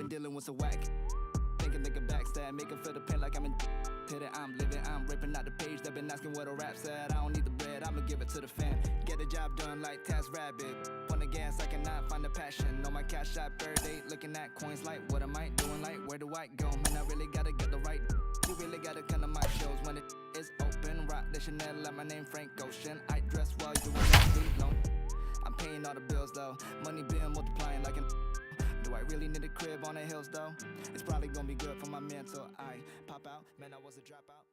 been dealing with some whack. Thinking they can backstab, make them feel the pain like I'm in pit it, I'm living, I'm ripping out the page. They've been asking what a rap said. I don't need the bread, I'ma give it to the fan. Get the job done like Task Rabbit. On the gas, I cannot find the passion. On my cash app, bird date, looking at coins like, what am I doing? Like, where do I go? Man, I really gotta get the right. You really gotta come to my shows when it is open. Rock the Chanel, like my name Frank Ocean. I dress well, you will not sleep long. I'm paying all the bills though. Money being multiplying like an. Do I really need a crib on the hills though? It's probably gonna be good for my mental. I pop out, man, I was a dropout.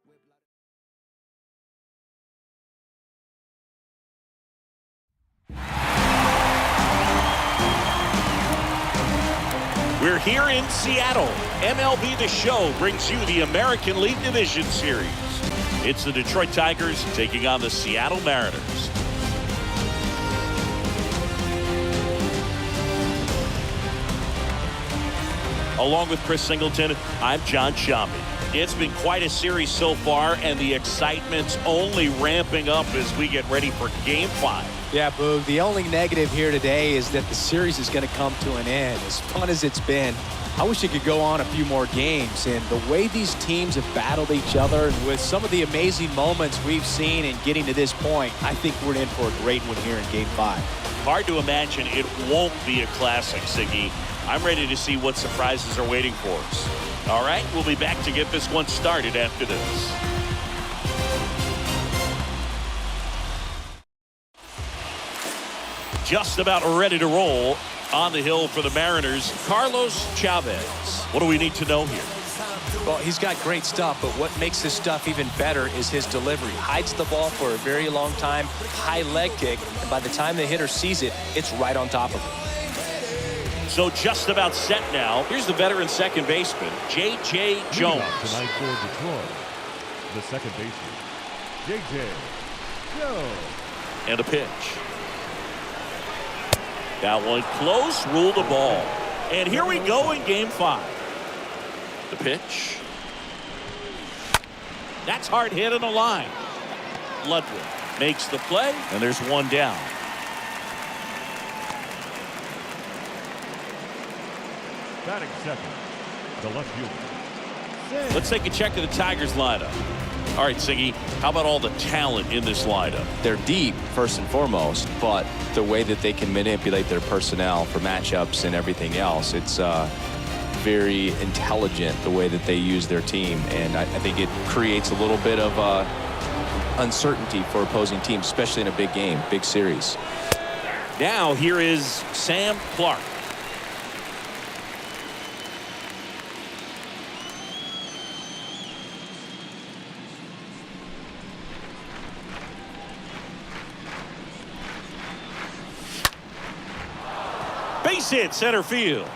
We're here in Seattle. MLB The Show brings you the American League Division Series. It's the Detroit Tigers taking on the Seattle Mariners. Along with Chris Singleton, I'm John Shambi. It's been quite a series so far, and the excitement's only ramping up as we get ready for Game 5. Yeah, Boog, the only negative here today is that the series is going to come to an end. As fun as it's been, I wish it could go on a few more games. And the way these teams have battled each other with some of the amazing moments we've seen in getting to this point, I think we're in for a great one here in Game 5. Hard to imagine it won't be a classic, Siggy. I'm ready to see what surprises are waiting for us. All right, we'll be back to get this one started after this. Just about ready to roll on the hill for the Mariners, Carlos Chavez. What do we need to know here? Well, he's got great stuff, but what makes his stuff even better is his delivery. Hides the ball for a very long time, high leg kick, and by the time the hitter sees it, it's right on top of him. So just about set now. Here's the veteran second baseman, J.J. Jones. Tonight for Detroit, the second baseman, J.J. Jones. And a pitch. That one close, rule the ball. And here we go in Game 5. The pitch. That's hard hit on the line. Ludwig makes the play, and there's one down. Batting second, the left fielder. Let's take a check of the Tigers lineup. All right, Siggy, how about all the talent in this lineup? They're deep, first and foremost, but the way that they can manipulate their personnel for matchups and everything else, it's very intelligent the way that they use their team. And I think it creates a little bit of uncertainty for opposing teams, especially in a big game, big series. Now here is Sam Clark. Base hit, center field.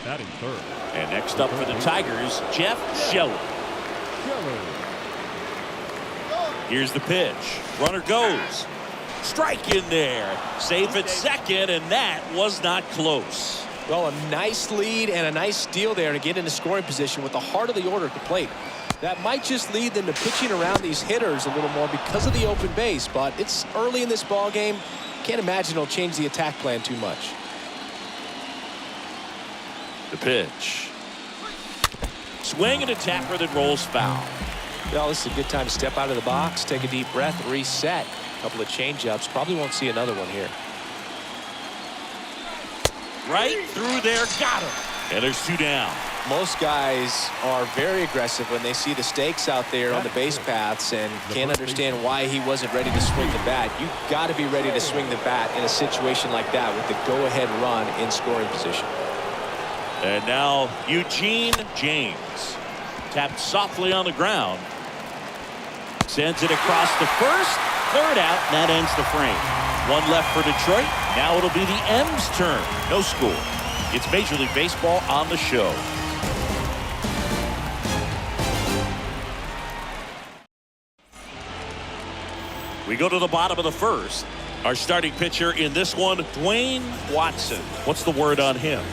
Batting third. And next up for the Tigers, Jeff Shelley. Here's the pitch. Runner goes. Strike in there. Safe at second, and that was not close. Well, a nice lead and a nice steal there to get into scoring position with the heart of the order at the plate. That might just lead them to pitching around these hitters a little more because of the open base, but it's early in this ball game. Can't imagine it'll change the attack plan too much. The pitch. Swing and a tapper that rolls foul. Well, this is a good time to step out of the box, take a deep breath, reset. A couple of change-ups. Probably won't see another one here. Right through there, got him. And there's two down. Most guys are very aggressive when they see the stakes out there on the base paths and can't understand why he wasn't ready to swing the bat. You've got to be ready to swing the bat in a situation like that with the go-ahead run in scoring position. And now Eugene James tapped softly on the ground. Sends it across the first. Third out. That ends the frame. One left for Detroit. Now it'll be the M's turn. No score. It's Major League Baseball on the show. We go to the bottom of the first. Our starting pitcher in this one, Dwayne Watson. What's the word on him?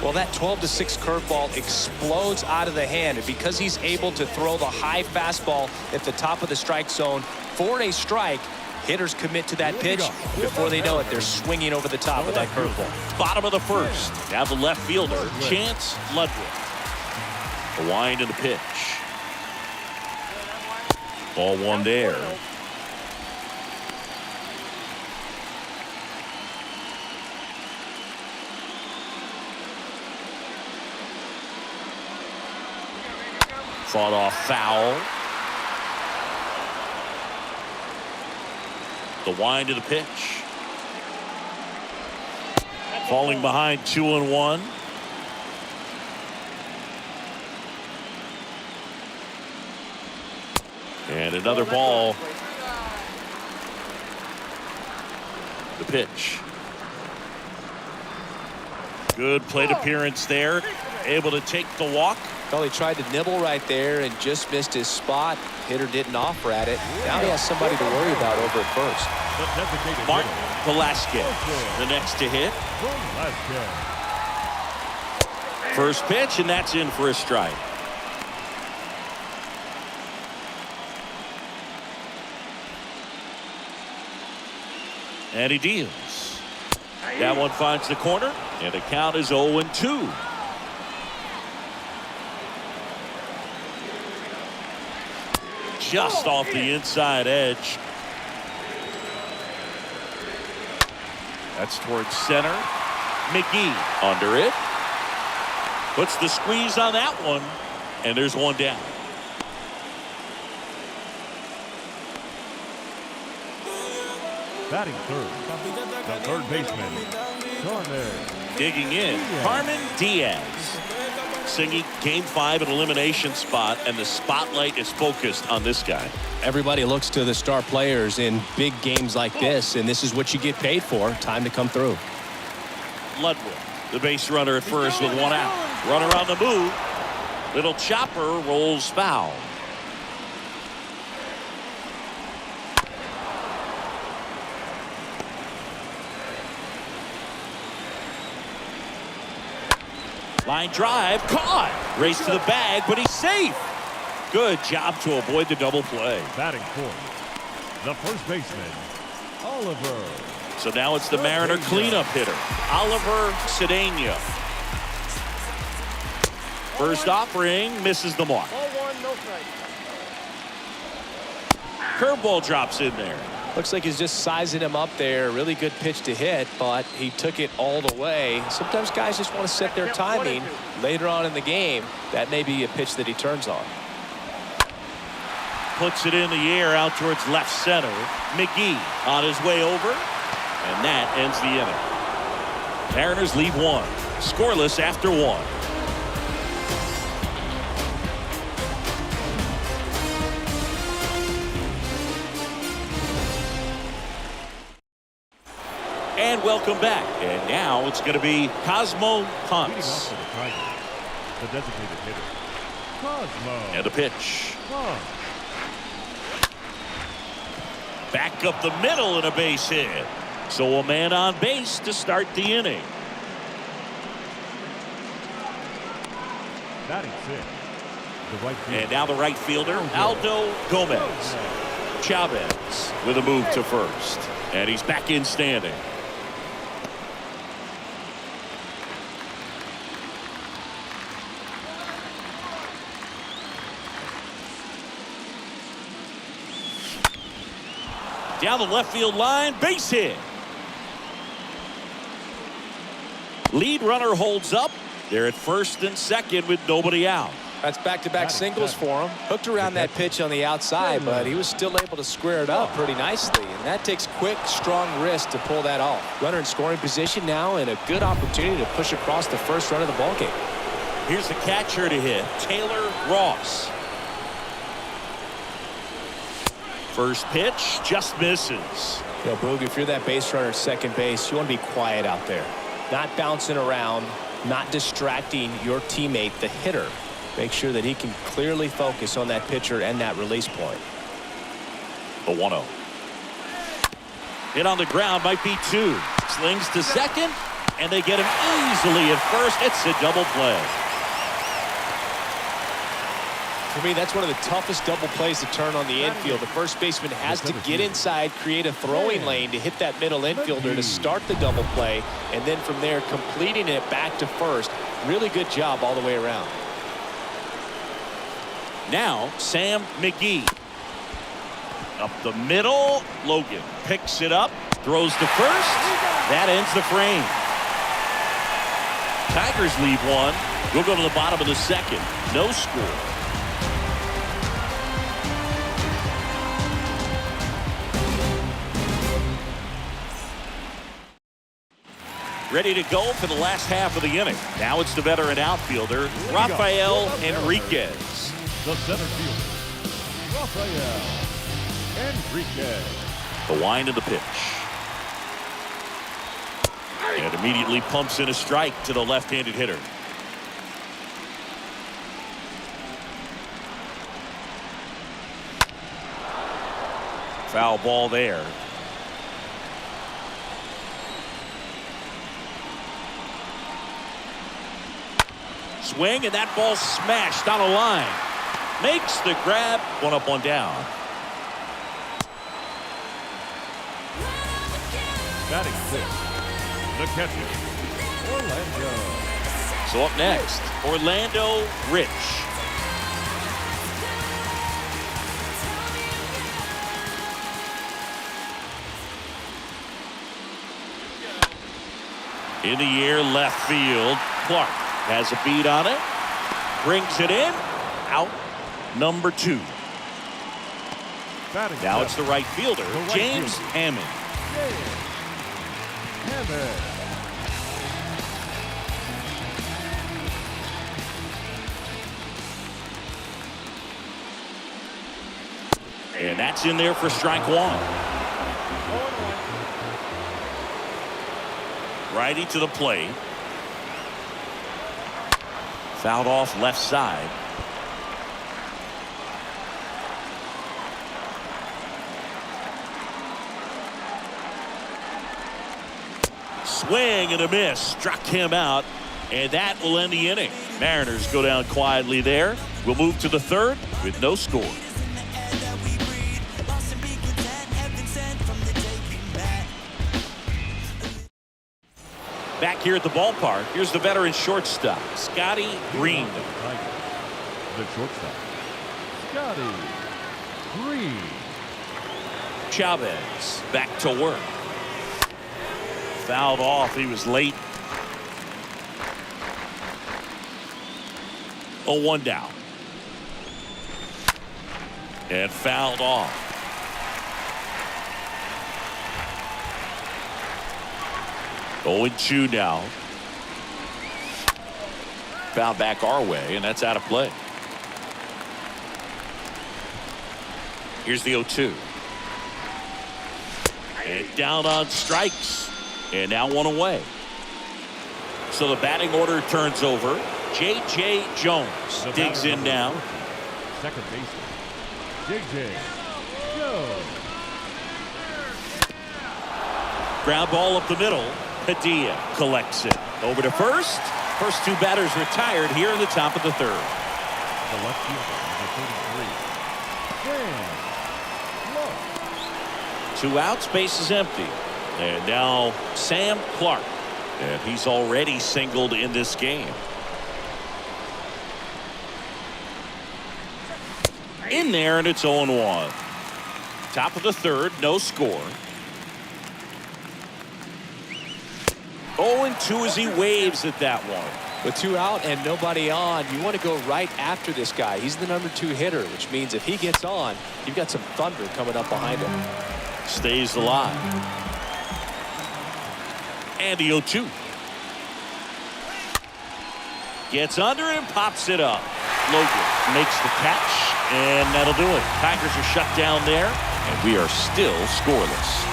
Well, that 12-6 curveball explodes out of the hand, and because he's able to throw the high fastball at the top of the strike zone for a strike, hitters commit to that pitch. Before they know it, they're swinging over the top of that curveball. Bottom of the first. Now the left fielder, Chance Ludwig. The wind and the pitch. Ball one there. Fought off foul. The wind of the pitch. Falling behind 2-1. And another ball. The pitch. Good plate appearance there. Able to take the walk. Well, he tried to nibble right there and just missed his spot. Hitter didn't offer at it. Now he has somebody to worry about over at first. Martin Velasquez, the next to hit. First pitch, and that's in for a strike. And he deals. That one finds the corner, and the count is 0-2. Just off the inside edge. That's towards center. McGee under it. Puts the squeeze on that one, and there's one down. Batting third, the third baseman, Carmen. Digging in, Carmen Diaz. Singing Game 5 an elimination spot, and the spotlight is focused on this guy. Everybody looks to the star players in big games like this, and this is what you get paid for. Time to come through. Ludwig, the base runner at first with one out. Runner on the move. Little chopper rolls foul. Line drive, caught. Race to the bag, but he's safe. Good job to avoid the double play. Batting fourth, the first baseman, Oliver. So now it's the Mariner cleanup hitter, Oliver Cedeno. First offering, misses the mark. Curveball drops in there. Looks like he's just sizing him up there. Really good pitch to hit, but he took it all the way. Sometimes guys just want to set their timing later on in the game. That may be a pitch that he turns on. Puts it in the air out towards left center. McGee on his way over, and that ends the inning. Mariners lead one, scoreless after one. And welcome back. And now it's going to be Cosmo Ponce. The designated hitter, Cosmo. And a pitch. Back up the middle and a base hit. So a man on base to start the inning. Batting six, the right fielder. And now the right fielder, Aldo Gomez. Chavez with a move to first. And he's back in standing. Down the left field line, base hit. Lead runner holds up. They're at first and second with nobody out. That's back-to-back singles for him. Hooked around that pitch on the outside, but he was still able to square it up pretty nicely. And that takes quick, strong wrist to pull that off. Runner in scoring position now, and a good opportunity to push across the first run of the ballgame. Here's the catcher to hit, Taylor Ross. First pitch just misses. You know, Boog, if you're that base runner at second base, you want to be quiet out there. Not bouncing around, not distracting your teammate, the hitter. Make sure that he can clearly focus on that pitcher and that release point. The 1-0. Hit on the ground, might be two. Slings to second, and they get him easily at first. It's a double play. For me, that's one of the toughest double plays to turn on the infield. The first baseman has to get inside, create a throwing lane to hit that middle infielder to start the double play, and then from there completing it back to first. Really good job all the way around. Now Sam McGee. Up the middle. Logan picks it up, throws to first. That ends the frame. Tigers leave one. We'll go to the bottom of the second. No score. Ready to go for the last half of the inning. Now it's the veteran outfielder, Rafael Enriquez. The center fielder, Rafael Enriquez. The wind of the pitch. And immediately pumps in a strike to the left-handed hitter. Foul ball there. Swing, and that ball smashed on a line. Makes the grab. One up, one down. Batting fifth, the catcher, Orlando. So up next, Orlando Rich. In the air, left field. Clark has a beat on it. Brings it in. Out number 2. Batting Now seventh, it's the right fielder, the right James fielder. Hammond. Hammond. And that's in there for strike 1. Righty to the plate. Fouled off left side. Swing and a miss. Struck him out. And that will end the inning. Mariners go down quietly there. We'll move to the third with no score. Back here at the ballpark, here's the veteran shortstop, Scotty Green. The shortstop, Scotty Green. Chavez back to work. Fouled off. He was late. 0-1 down. And fouled off. Going 2 now. Foul back our way, and that's out of play. Here's the 0-2. And down on strikes. And now 1 away. So the batting order turns over. J.J. Jones digs in now. Second baseman, J.J. Jones. Ground ball up the middle. Padilla collects it. Over to first. First 2 batters retired here in the top of the third. The left fielder, number 33. 2 outs, base is empty. And now Sam Clark. And he's already singled in this game. In there, and it's 0-1. Top of the third, no score. 0-2 as he waves at that one. With 2 out and nobody on, you want to go right after this guy. He's the number 2 hitter, which means if he gets on, you've got some thunder coming up behind him. Stays alive. And the 0-2. Gets under and pops it up. Logan makes the catch, and that'll do it. Tigers are shut down there, and we are still scoreless.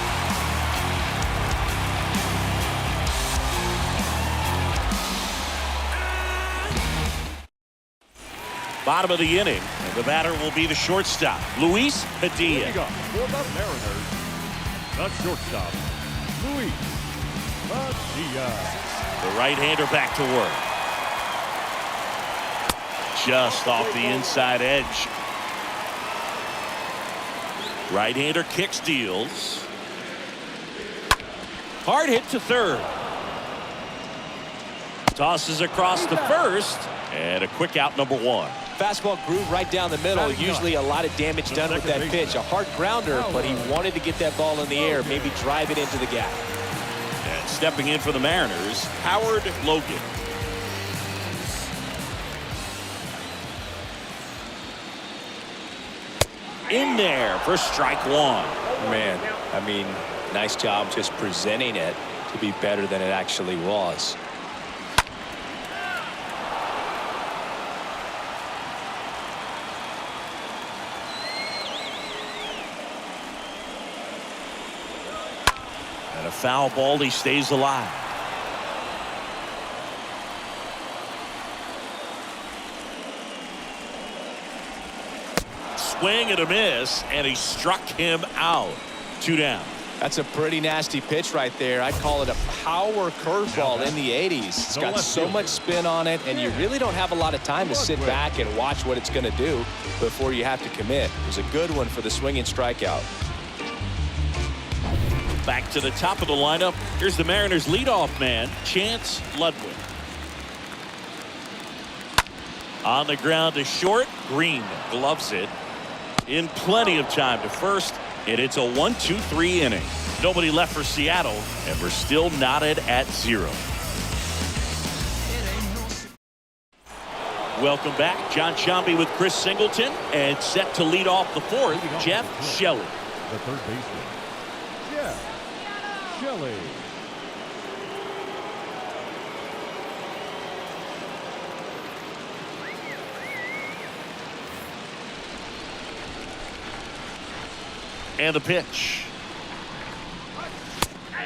Bottom of the inning, and the batter will be the shortstop, Luis Padilla. For the Mariners, the shortstop, Luis The right-hander back to work. Just off the inside edge. Right-hander kicks, deals. Hard hit to third. Tosses across to first. And a quick out, number one. Fastball groove right down the middle. Usually a lot of damage done with that pitch. A hard grounder, but he wanted to get that ball in the air, maybe drive it into the gap. And stepping in for the Mariners, Howard Logan. In there for strike one. Man, I mean, nice job just presenting it to be better than it actually was. And a foul ball, he stays alive. Swing and a miss, and he struck him out. 2 down. That's a pretty nasty pitch right there. I'd call it a power curveball in the 80s. It's got so much spin on it, and you really don't have a lot of time to sit back and watch what it's going to do before you have to commit. It was a good one for the swinging strikeout. Back to the top of the lineup. Here's the Mariners leadoff man, Chance Ludwig. On the ground to short. Green gloves it. In plenty of time to first. And it's a 1-2-3 inning. Nobody left for Seattle, and we're still knotted at 0. Welcome back. John Sciambi with Chris Singleton, and set to lead off the fourth, Jeff Shelley. The third baseman, Jeff Shelley. And the pitch.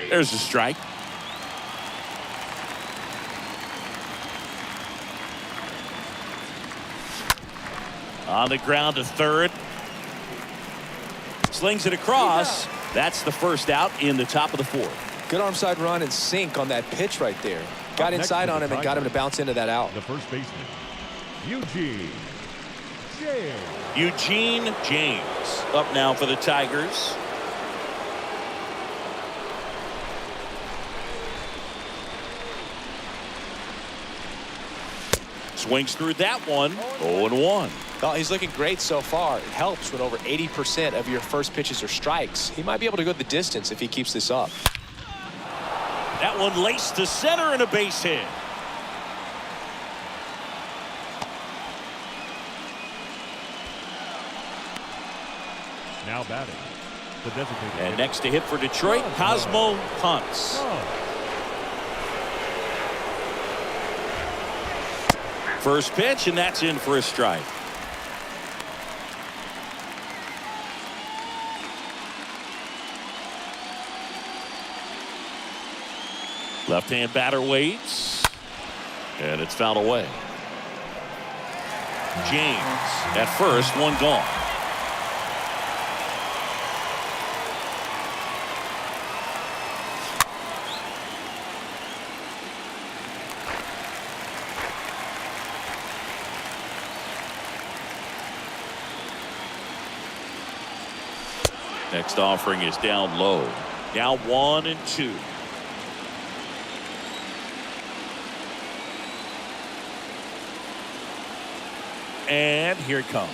There's a strike. On the ground to third. Slings it across. That's the first out in the top of the fourth. Good arm side run and sink on that pitch right there. Got inside on him and got him to bounce into that out. The first baseman, Eugene James. Eugene James up now for the Tigers. Swings through that one. 0-1. Oh, he's looking great so far. It helps when over 80% of your first pitches are strikes. He might be able to go the distance if he keeps this up. That one laced to center and a base hit. Now batting, the designated. And next to hit for Detroit, Cosmo Ponce. First pitch, and that's in for a strike. Left-hand batter waits, and it's fouled away. James at first, one gone. Next offering is down low. Now 1-2. And here it comes.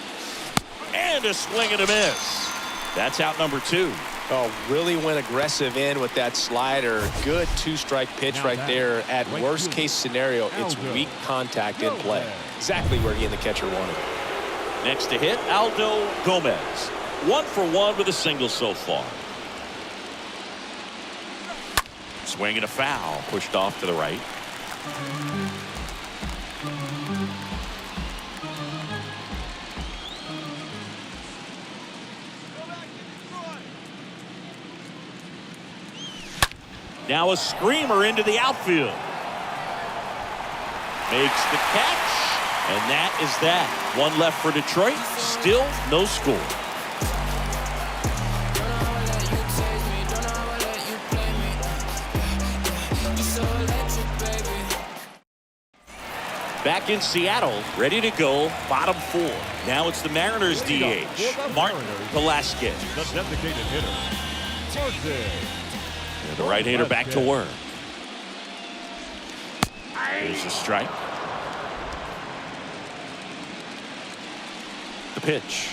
And a swing and a miss. That's out number 2. Oh, really went aggressive in with that slider. Good 2-strike pitch right there. At worst case scenario, it's weak contact in play. Exactly where he and the catcher wanted it. Next to hit, Aldo Gomez. 1 for 1 with a single so far. Swing and a foul. Pushed off to the right. Now a screamer into the outfield. Makes the catch. And that is that. One left for Detroit. Still no score. Back in Seattle, ready to go, bottom 4. Now it's the Mariners DH, Martin Velasquez. The designated hitter, Martin. And the right-hander back to work. Here's a strike. The pitch.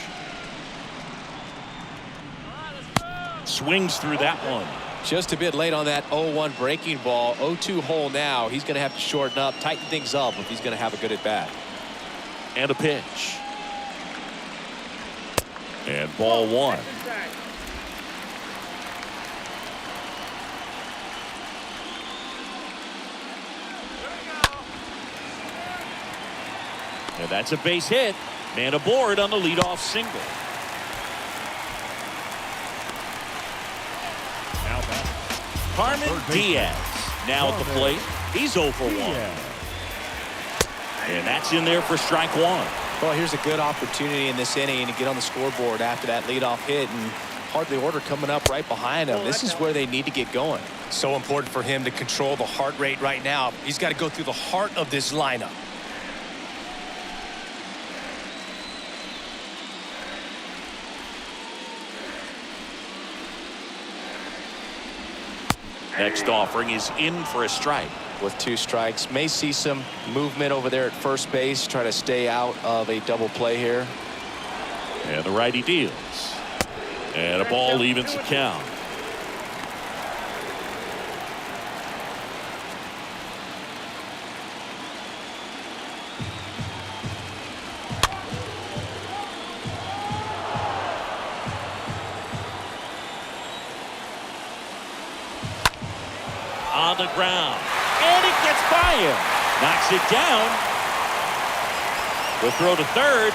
Swings through that one. Just a bit late on that 0-1 breaking ball. 0-2 hole now. He's going to have to shorten up, tighten things up if he's going to have a good at-bat. And a pitch. And ball 1. And that's a base hit. Man aboard on the leadoff single. Now back. Carmen Diaz now at the plate. He's 0 for 1. And that's in there for strike 1. Well, here's a good opportunity in this inning to get on the scoreboard after that leadoff hit, and hardly order coming up right behind him. This is where they need to get going. So important for him to control the heart rate right now. He's got to go through the heart of this lineup. Next offering is in for a strike. With 2 strikes, may see some movement over there at first base, try to stay out of a double play here. And the righty deals. And a ball evens the count. On the ground. And it gets by him. Knocks it down. The throw to third.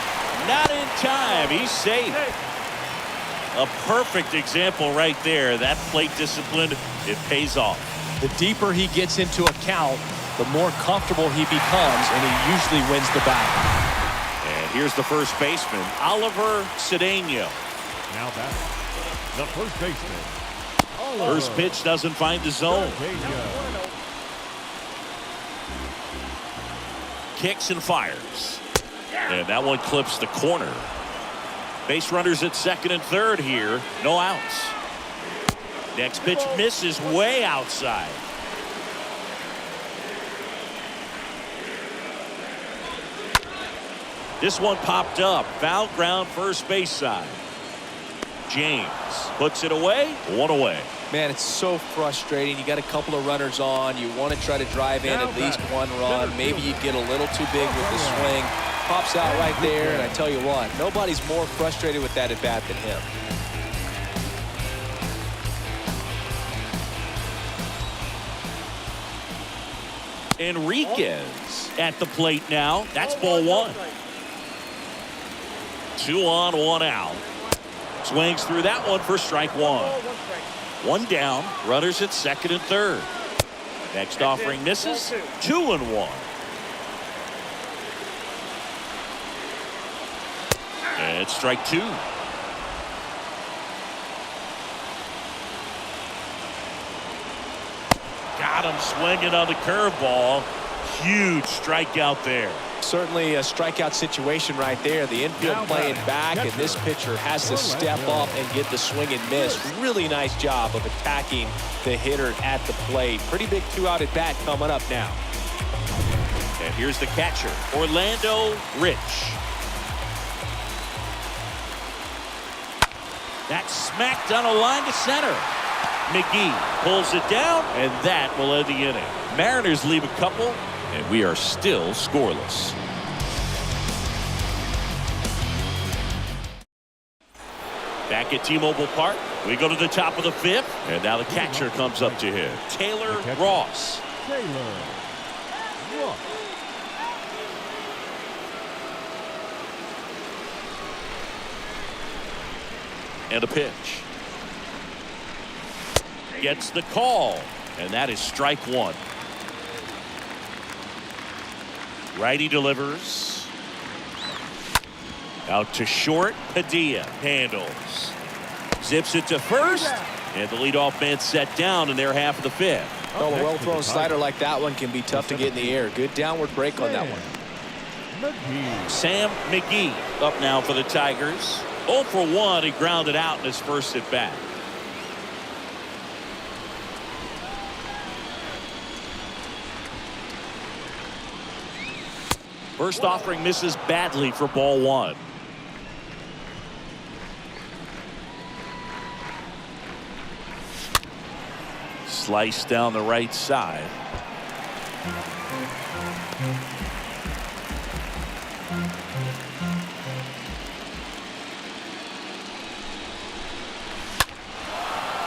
Not in time. He's safe. A perfect example right there. That plate discipline, it pays off. The deeper he gets into a count, the more comfortable he becomes, and he usually wins the battle. And here's the first baseman, Oliver Cedeno. Now back. The first baseman. First pitch doesn't find the zone. Kicks and fires. And that one clips the corner. Base runners at second and third here. No outs. Next pitch misses way outside. This one popped up. Foul ground first base side. James puts it away. 1 away. Man, it's so frustrating. You got a couple of runners on. You want to try to drive in at least 1 run. Maybe you get a little too big with the swing. Pops out right there, and I tell you what, nobody's more frustrated with that at bat than him. Enriquez at the plate now. That's ball 1. 2 on, 1 out. Swings through that one for strike 1. 1 down. Runners at second and third. Next offering misses. 2 and 1. And it's strike 2. Got him swinging on the curveball. Huge strikeout there. Certainly a strikeout situation right there. The infield playing back, and this pitcher has to step up and get the swing and miss. Really nice job of attacking the hitter at the plate. Pretty big 2-out at bat coming up now. And here's the catcher, Orlando Rich. That's smacked on a line to center. McGee pulls it down, and that will end the inning. Mariners leave a couple, and we are still scoreless. Back at T-Mobile Park, we go to the top of the 5th, and now the catcher comes up to him, Taylor Ross. Taylor Ross. And a pitch. Gets the call, and that is strike 1. Righty delivers. Out to short. Padilla handles. Zips it to first, and the leadoff man set down in their half of the 5th. Well, a well-thrown slider like that one can be tough to get in the air. Good downward break on that one. McGee. Sam McGee up now for the Tigers. 0 for 1. He grounded out in his first at bat. First offering misses badly for ball 1. Slice down the right side.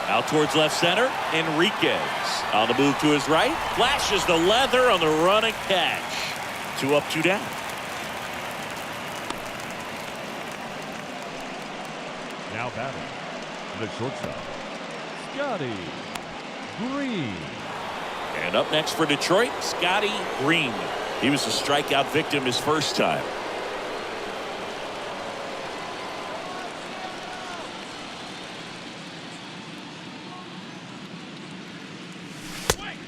Out towards left center. Enriquez on the move to his right. Flashes the leather on the running catch. 2 up, 2 down. Now batting, the shortstop, Scotty Green. And up next for Detroit, Scotty Green. He was a strikeout victim his first time.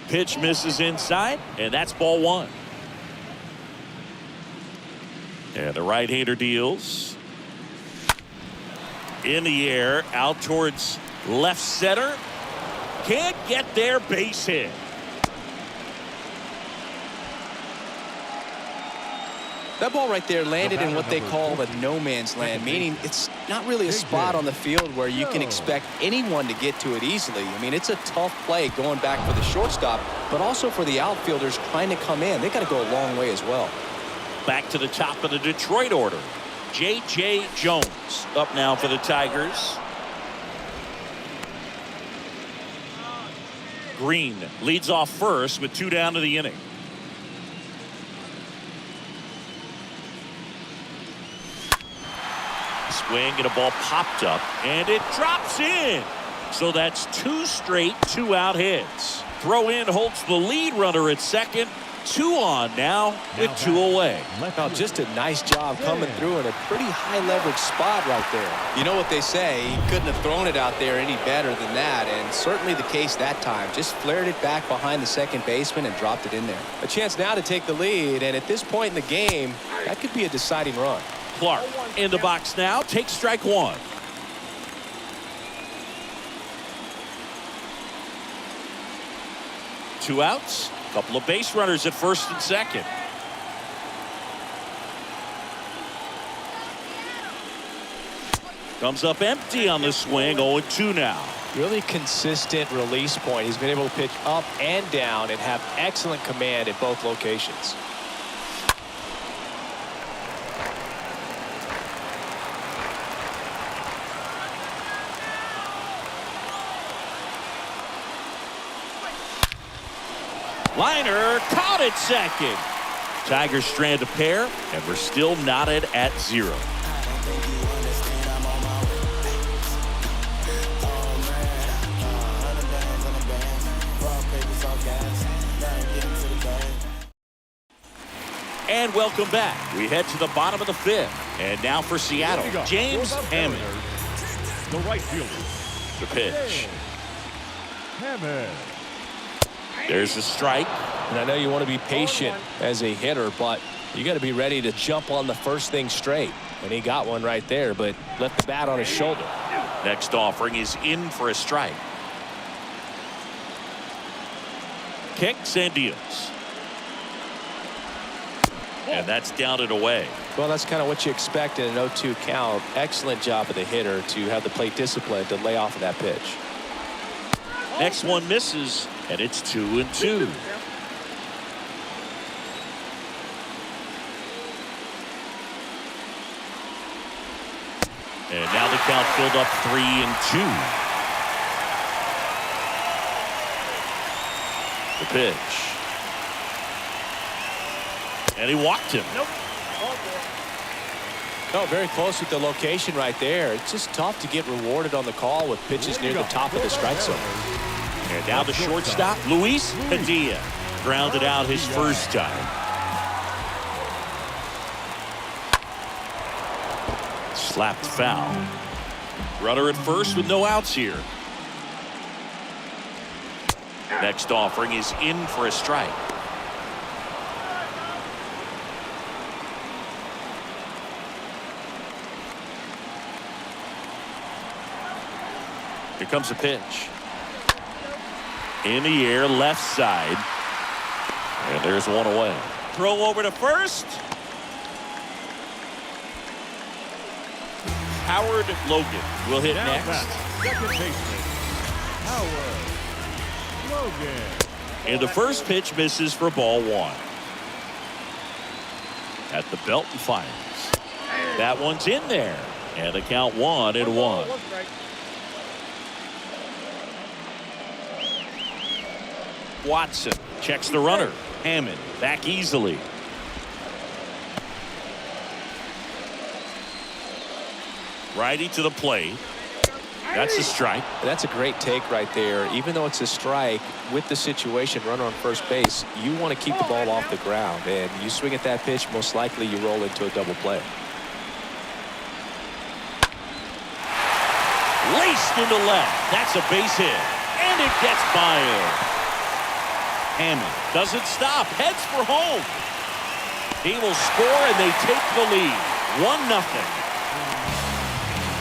Pitch misses inside, and that's ball 1. And the right-hander deals. In the air, out towards left center. Can't get there, base hit. That ball right there landed in what they call the no man's land, meaning it's not really a spot on the field where you can expect anyone to get to it easily. I mean, it's a tough play going back for the shortstop, but also for the outfielders trying to come in. They got to go a long way as well. Back to the top of the Detroit order. J.J. Jones up now for the Tigers. Green leads off first with 2 down to the inning. Swing and a ball popped up and it drops in. So that's 2 straight 2-out hits. Throw in holds the lead runner at second. 2 on now with 2 away. Now, just a nice job coming through in a pretty high leverage spot right there. You know what they say, he couldn't have thrown it out there any better than that, and certainly the case that time. Just flared it back behind the second baseman and dropped it in there. A chance now to take the lead, and at this point in the game, that could be a deciding run. Clark in the box now, takes strike 1. Two outs. Couple of base runners at first and second. Comes up empty on the swing. 0-2 now. Really consistent release point. He's been able to pitch up and down and have excellent command at both locations. Liner caught at second. Tigers strand a pair, and we're still knotted at 0. And welcome back. We head to the bottom of the 5th. And now for Seattle, James Hammond. The right fielder, The pitch. Hammond. There's a strike. And I know you want to be patient as a hitter, but you got to be ready to jump on the first thing straight. And he got one right there, but left the bat on his shoulder. Next offering is in for a strike. Kicks and deals. And that's down and away. Well, that's kind of what you expect in an 0-2 count. Excellent job of the hitter to have the plate discipline to lay off of that pitch. Next one misses, and it's 2-2. And now the count filled up 3-2. The pitch. And he walked him. No, very close with the location right there. It's just tough to get rewarded on the call with pitches near the top of the strike zone. And now the shortstop, Luis Padilla, grounded out his first time. Slapped foul. Runner at first with no outs here. Next offering is in for a strike. Here comes a pitch. In the air, left side. And there's one away. Throw over to first. Howard Logan will hit Now next. back, second baseman, Howard Logan. And the first pitch misses for ball one. At the belt and fires. That one's in there. And the count 1-1. Watson checks the runner. Hammond back easily. Righty to the plate. That's a strike. That's a great take right there. Even though it's a strike, with the situation, runner on first base, you want to keep the ball off the ground. And you swing at that pitch, most likely you roll into a double play. Laced into left. That's a base hit. And it gets by him. Hammond doesn't stop. Heads for home. He will score and they take the lead. 1-0.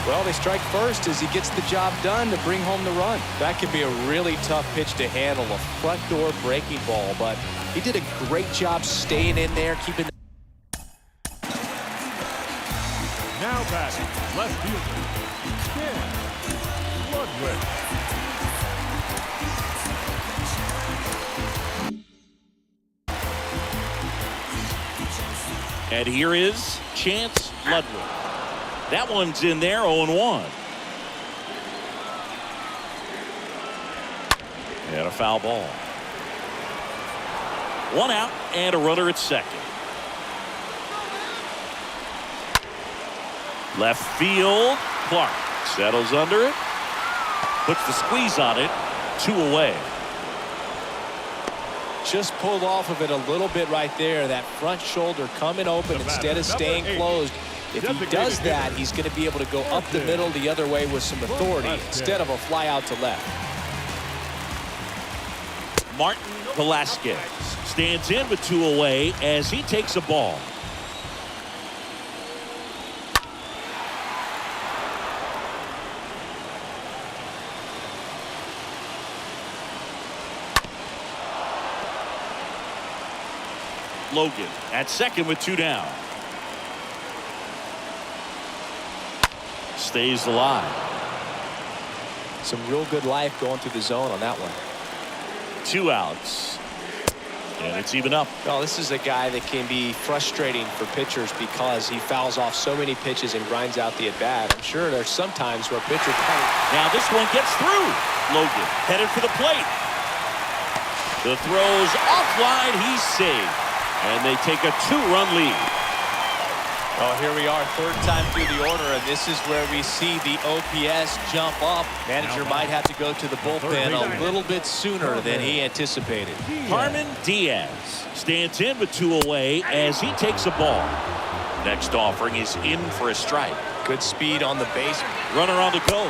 Well, they strike first as he gets the job done to bring home the run. That could be a really tough pitch to handle, a front door breaking ball, but he did a great job staying in there, keeping. Now batting, left fielder, Ken Ludwig. And here is Chance Ludwig. That one's in there, 0-1. And a foul ball. One out and a runner at second. Left field. Clark settles under it. Puts the squeeze on it. 2 away. Just pulled off of it a little bit right there. That front shoulder coming open instead of staying closed. If he does that, he's going to be able to go up the middle the other way with some authority instead of a fly out to left. Martin Velasquez stands in with 2 away as he takes a ball. Logan at second with 2 down. Stays alive. Some real good life going through the zone on that one. 2 outs. And it's even up. Well, this is a guy that can be frustrating for pitchers because he fouls off so many pitches and grinds out the at-bat. I'm sure there's some times where pitchers. Now this one gets through. Logan headed for the plate. The throw's offline. He's saved. And they take a 2-run lead. Oh, here we are, third time through the order, and this is where we see the OPS jump up. Manager might have to go to the bullpen a little bit sooner than he anticipated. Harmon Diaz stands in with 2 away as he takes a ball. Next offering is in for a strike. Good speed on the base. Runner on the go.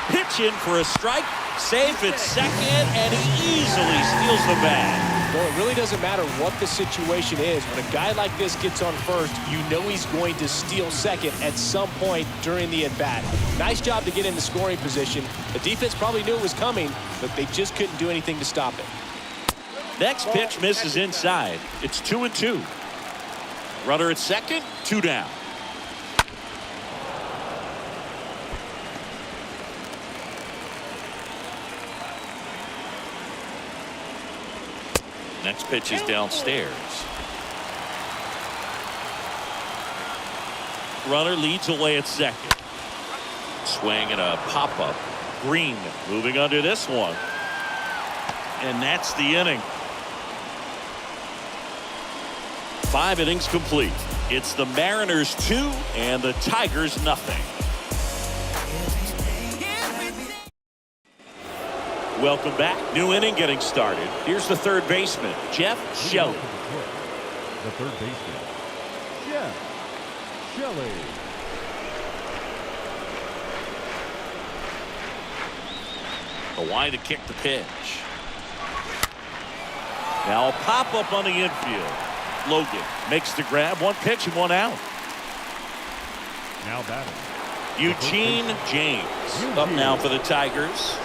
Pitch in for a strike. Safe at second, and he easily steals the bag. Well, it really doesn't matter what the situation is. When a guy like this gets on first, you know he's going to steal second at some point during the at-bat. Nice job to get in the scoring position. The defense probably knew it was coming, but they just couldn't do anything to stop it. Next pitch misses inside. It's 2-2. Runner at second, 2 down. Next pitch is downstairs. Runner leads away at second. Swing and a pop-up. Green moving under this one. And that's the inning. 5 innings complete. It's the Mariners 2 and the Tigers nothing. Welcome back. New inning getting started. Here's the third baseman, Jeff Shelley. The third baseman, Jeff Shelley. Hawaii to kick the pitch. Now a pop up on the infield. Logan makes the grab. 1 pitch and 1 out. Now batting, Eugene James up now for the Tigers.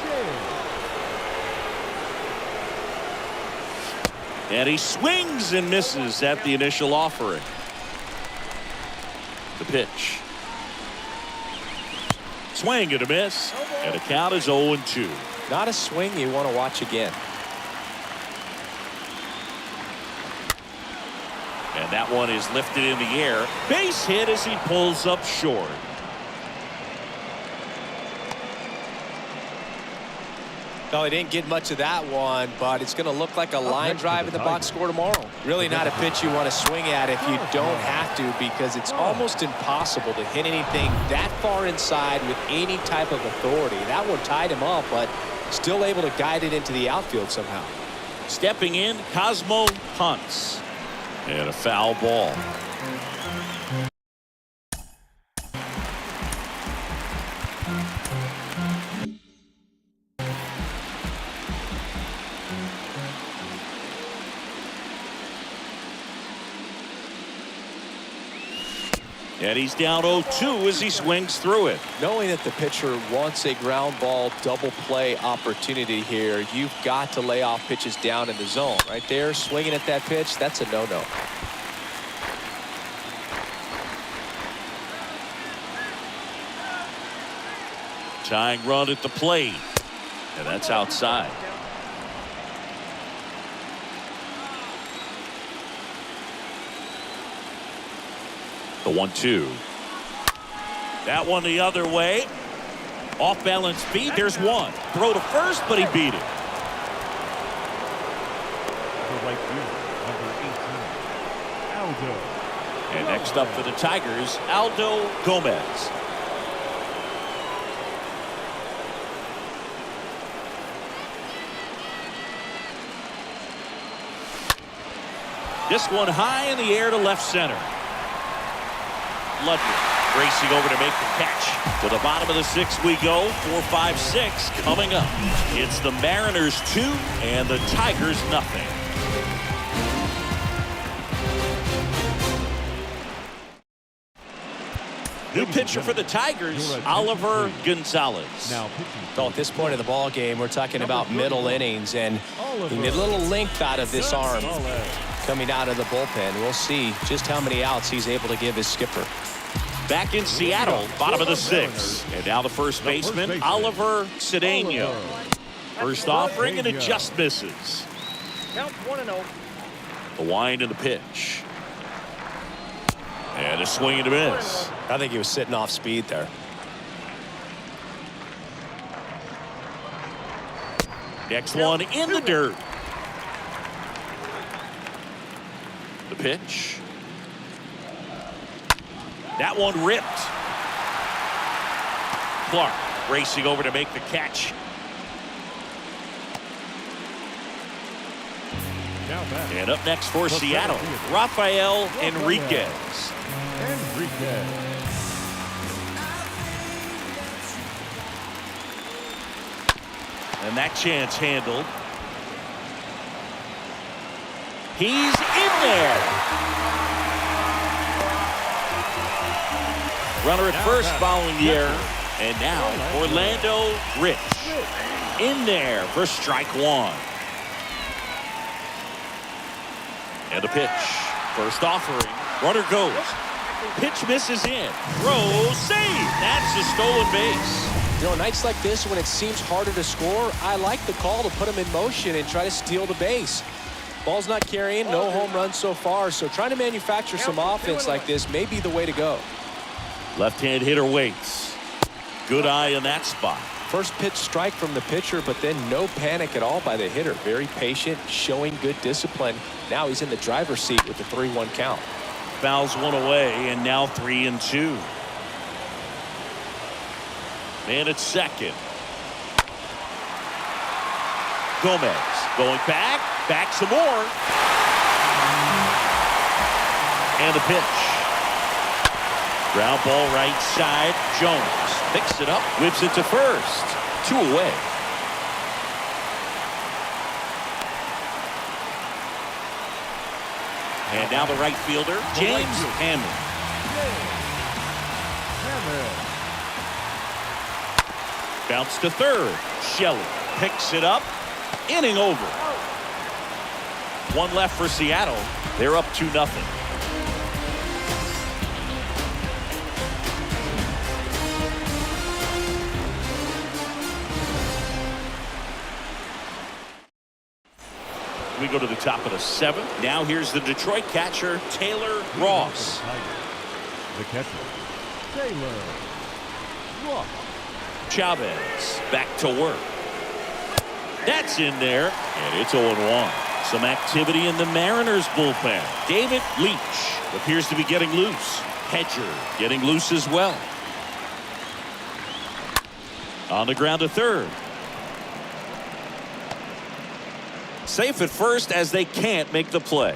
And he swings and misses at the initial offering. The pitch. Swing and a miss. And the count is 0-2. Not a swing you want to watch again. And that one is lifted in the air. Base hit as he pulls up short. No, he didn't get much of that one, but it's going to look like a line drive in the box score tomorrow. Really not a pitch you want to swing at if you don't have to, because it's almost impossible to hit anything that far inside with any type of authority. That one tied him up, but still able to guide it into the outfield somehow. Stepping in, Cosmo punts. And a foul ball. And he's down 0-2 as he swings through it. Knowing that the pitcher wants a ground ball double play opportunity here, you've got to lay off pitches down in the zone. Right there, swinging at that pitch, that's a no-no. Tying run at the plate. And that's outside. The 1-2. That one the other way. Off balance feet. There's one. Throw to first, but he beat it. The right fielder, number 18, Aldo. And next up for the Tigers, Aldo Gomez. This one high in the air to left center. Ludwig racing over to make the catch. To the bottom of the sixth we go. 4-5-6 coming up. It's the Mariners 2 and the Tigers nothing. New pitcher for the Tigers, Oliver Gonzalez. Now pitching. So at this point of the ball game, we're talking about middle innings, and he made a little length out of this arm coming out of the bullpen. We'll see just how many outs he's able to give his skipper. Back in Seattle, bottom of the sixth. And now the first baseman, Oliver Cedeno. First offering, and it just misses. Count 1-0. The wind and the pitch. And a swing and a miss. I think he was sitting off speed there. Next one in the dirt. The pitch. That one ripped. Clark racing over to make the catch. Now back. And up next for Seattle, Rafael Enriquez. And that chance handled. He's in there. Runner at first following the error. And now Orlando Rich in there for strike one. And a pitch. First offering. Runner goes. Pitch misses in. Throw save. That's a stolen base. You know, nights like this when it seems harder to score, I like the call to put him in motion and try to steal the base. Ball's not carrying, no home runs so far, so trying to manufacture some offense like this may be the way to go. Left-hand hitter waits. Good eye in that spot. First pitch strike from the pitcher, but then no panic at all by the hitter. Very patient, showing good discipline. Now he's in the driver's seat with the 3-1 count. Fouls one away, and now 3-2. Man at second. Gomez going back some more. And the pitch. Ground ball right side. Jones picks it up, whips it to first. 2 away. And now the right fielder, James Hammond. Bounce to third. Shelley picks it up. Inning over. One left for Seattle. They're up 2-0. We go to the top of the 7th. Now here's the Detroit catcher, Taylor Ross. The catcher, Taylor Ross. Chavez back to work. That's in there, and it's 0-1. Some activity in the Mariners bullpen. David Leach appears to be getting loose. Hedger getting loose as well. On the ground to third. Safe at first as they can't make the play.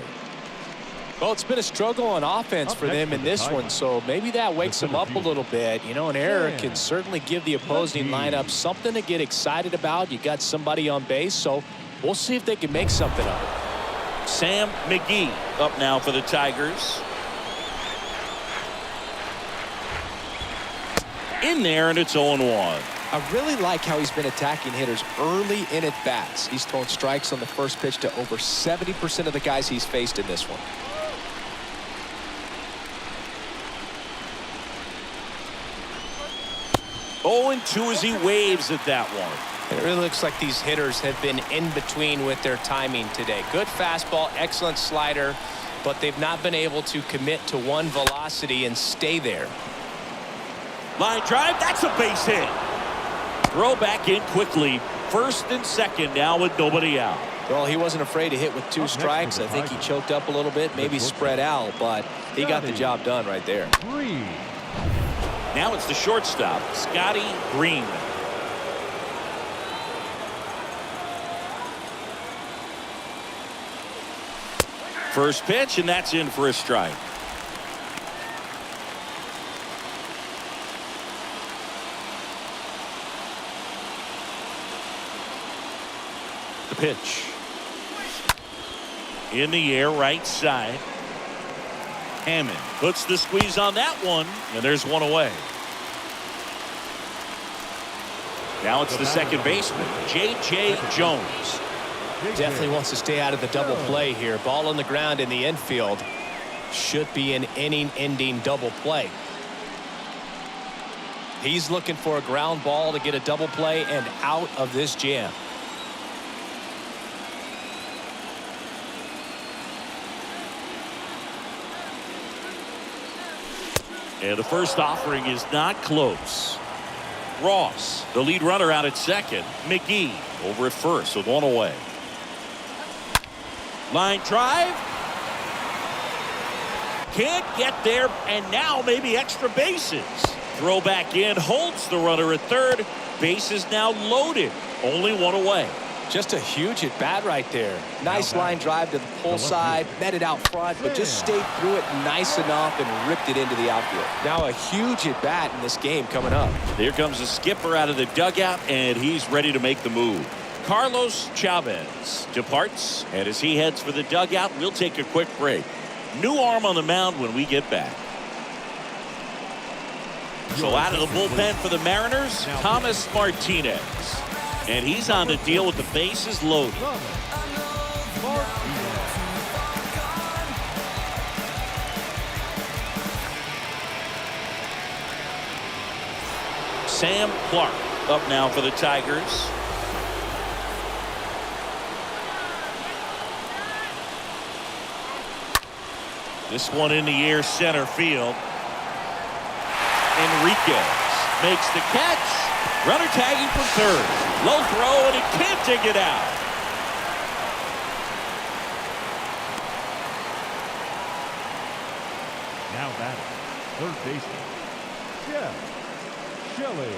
Well, it's been a struggle on offense for them in this one, so maybe that wakes them up a little bit. You know, an error can certainly give the opposing lineup something to get excited about. You got somebody on base, so we'll see if they can make something of it. Sam McGee up now for the Tigers. In there, and it's 0-1. I really like how he's been attacking hitters early in at bats. He's thrown strikes on the first pitch to over 70% of the guys he's faced in this one. Oh, 0-2 as he waves at that one. It really looks like these hitters have been in between with their timing today. Good fastball, excellent slider, but they've not been able to commit to one velocity and stay there. Line drive, that's a base hit. Throw back in quickly. First and second now with nobody out. Well, he wasn't afraid to hit with 2 strikes. I think he choked up a little bit, maybe spread out, but he got the job done right there. Now it's the shortstop, Scotty Green. First pitch, and that's in for a strike. The pitch. In the air, right side. Hammond puts the squeeze on that one, and there's one away. Now it's the second baseman, J.J. Jones. Definitely wants to stay out of the double play here. Ball on the ground in the infield. Should be an inning-ending double play. He's looking for a ground ball to get a double play and out of this jam. And the first offering is not close. Ross, the lead runner, out at second. McGee over at first with one away. Line drive. Can't get there, and now maybe extra bases. Throw back in, holds the runner at third. Base is now loaded. Only one away. Just a huge at bat right there. Nice line drive to the pull side, met it out front, but just stayed through it nice enough and ripped it into the outfield. Now a huge at bat in this game coming up. Here comes the skipper out of the dugout, and he's ready to make the move. Carlos Chavez departs, and as he heads for the dugout, we'll take a quick break. New arm on the mound when we get back. So out of the bullpen for the Mariners, Thomas Martinez. And he's on the deal with the bases loaded. Sam Clark up now for the Tigers. This one in the air, center field. Enriquez makes the catch. Runner tagging from third. Low throw, and he can't dig it out. Now batting, third baseman, Jeff Shelley.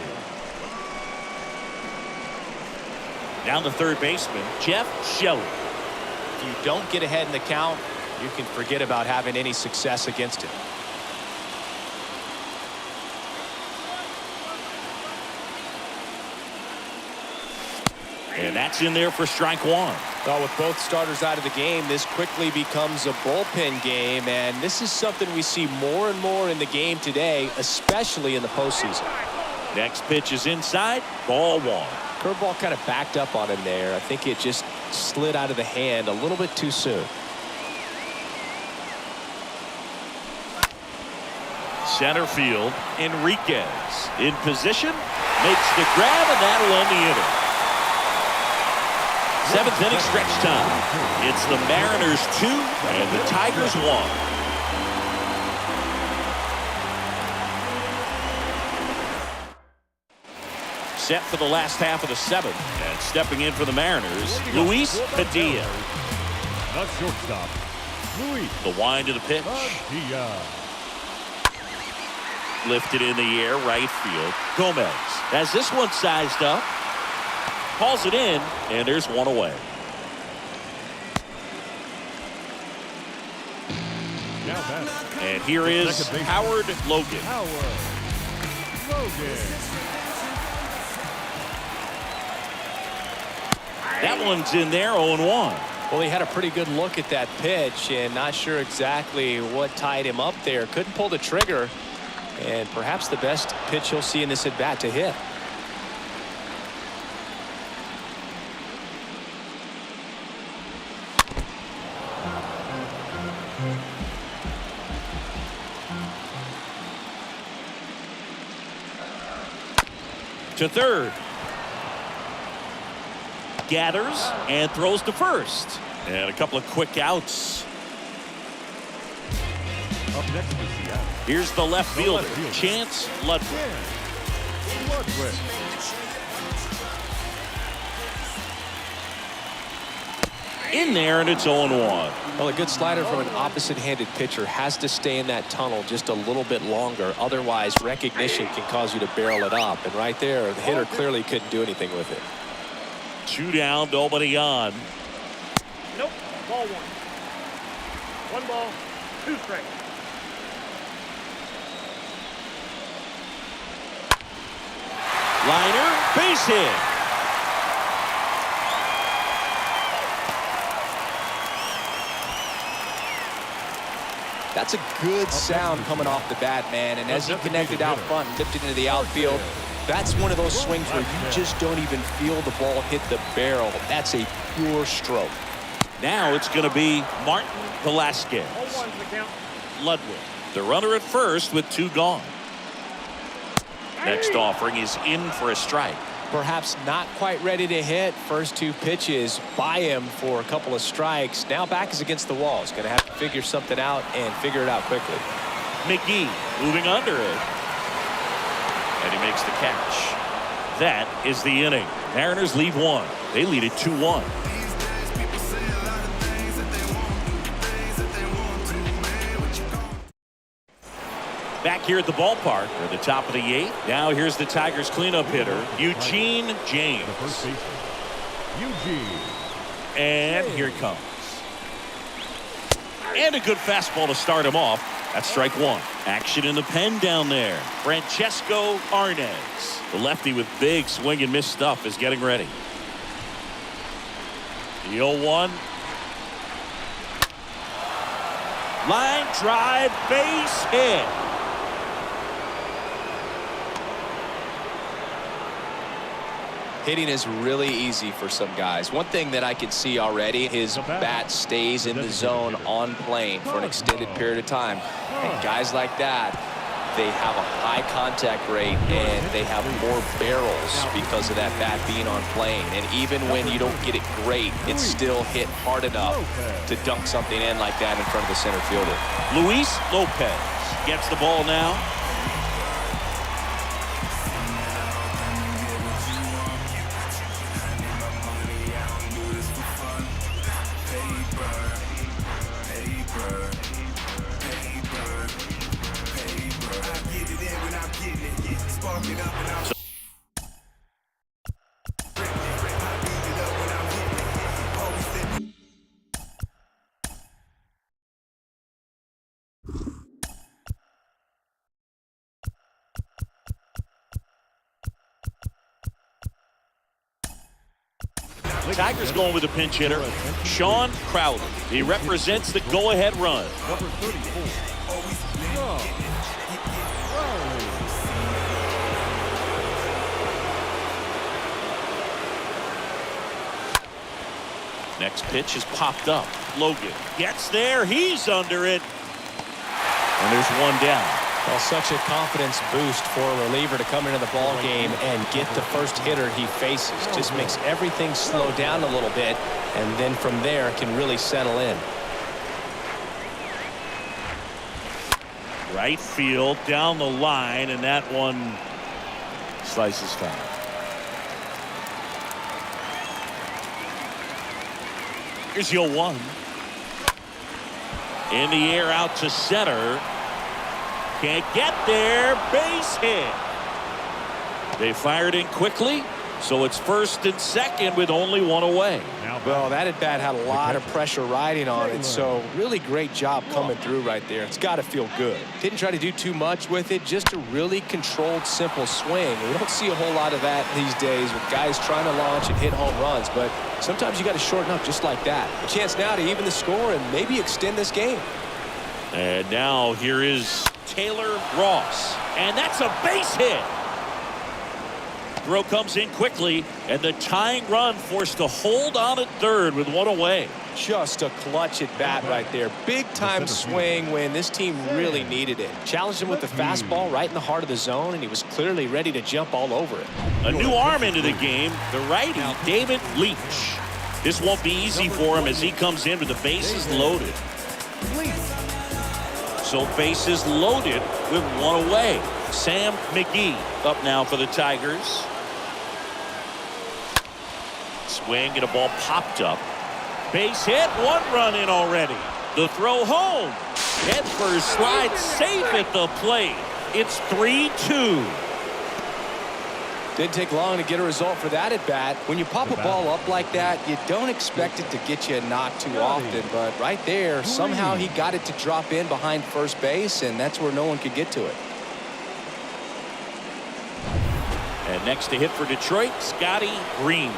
Down the third baseman, Jeff Shelley. If you don't get ahead in the count, you can forget about having any success against it. And that's in there for strike one. Well, with both starters out of the game, this quickly becomes a bullpen game, and this is something we see more and more in the game today, especially in the postseason. Next pitch is inside. Ball 1. Curveball kind of backed up on him there. I think it just slid out of the hand a little bit too soon. Center field, Enriquez in position, makes the grab, and that'll end the inning. 7th inning stretch time. It's the Mariners 2 and the Tigers 1. Set for the last half of the 7th, and stepping in for the Mariners, Luis Padilla. The shortstop, Luis The wind of the pitch. Padilla. Lifted in the air, right field. Gomez has this one sized up. Calls it in, and there's one away. Now batting. And here is Second baseman. Howard Logan. Howard Logan. That one's in there, 0-1. Well, he had a pretty good look at that pitch and not sure exactly what tied him up there. Couldn't pull the trigger, and perhaps the best pitch he'll see in this at bat to hit. To third. Gathers and throws to first. And a couple of quick outs. Up next is Seattle. Here's the left fielder, fielder. Chance Ludwig. Ludwig. In there, and it's 0-1. Well, a good slider from an opposite-handed pitcher has to stay in that tunnel just a little bit longer. Otherwise, recognition can cause you to barrel it up. And right there, the hitter clearly couldn't do anything with it. 2 down, nobody on. Nope. Ball 1. 1 ball, 2 strikes. Liner, base hit. That's a good sound coming off the bat, man. And as he connected out front and tipped it into the outfield, that's one of those swings where you just don't even feel the ball hit the barrel. That's a pure stroke. Now it's going to be Martin Velasquez. 0-1's the count. Ludwig, the runner at first with 2 gone. Next offering is in for a strike. Perhaps not quite ready to hit. First 2 pitches by him for a couple of strikes. Now back is against the wall. He's going to have to figure something out and figure it out quickly. McGee moving under it. And he makes the catch. That is the inning. Mariners lead 1. They lead it 2-1. Back here at the ballpark, or the top of the 8th. Now here's the Tigers cleanup hitter, Eugene James. The first baseman, Eugene. And here it comes. And a good fastball to start him off. That's strike 1. Action in the pen down there. Francesco Arnez. The lefty with big swing and miss stuff is getting ready. The 0-1. Line drive, base hit. Hitting is really easy for some guys. One thing that I can see already, his bat stays in the zone on plane for an extended period of time. And guys like that, they have a high contact rate and they have more barrels because of that bat being on plane. And even when you don't get it great, it's still hit hard enough to dunk something in like that in front of the center fielder. Luis Lopez gets the ball now. Tigers going with a pinch hitter, Sean Crowley. He represents the go-ahead run. Number 34. Next pitch is popped up. Logan gets there. He's under it. And there's one down. Well, such a confidence boost for a reliever to come into the ball game and get the first hitter he faces. Just makes everything slow down a little bit, and then from there can really settle in. Right field down the line, and that one slices foul. Here's 0-1. In the air out to center. Can't get there. Base hit. They fired in quickly, so it's first and second with only one away. Well, that at bat had a lot of pressure riding on it, so really great job coming through right there. It's got to feel good. Didn't try to do too much with it, just a really controlled, simple swing. We don't see a whole lot of that these days with guys trying to launch and hit home runs, but sometimes you got to shorten up just like that. A chance now to even the score and maybe extend this game. And now here is Taylor Ross, and that's a base hit. Throw comes in quickly, and the tying run forced to hold on at third with one away. Just a clutch at bat right there. Big time swing when this team really needed it. Challenged him with the fastball right in the heart of the zone, and he was clearly ready to jump all over it. A new arm into the game, the righty David Leach. This won't be easy for him as he comes in with the bases loaded. So bases loaded with one away. Sam McGee up now for the Tigers. Swing and a ball popped up. Base hit, one run in already. The throw home. Head first, slide safe at the plate. It's 3-2. Didn't take long to get a result for that at bat. When you pop a ball up like that, you don't expect it to get you a knock too often, but right there, somehow he got it to drop in behind first base, and that's where no one could get to it. And next to hit for Detroit, Scotty Green.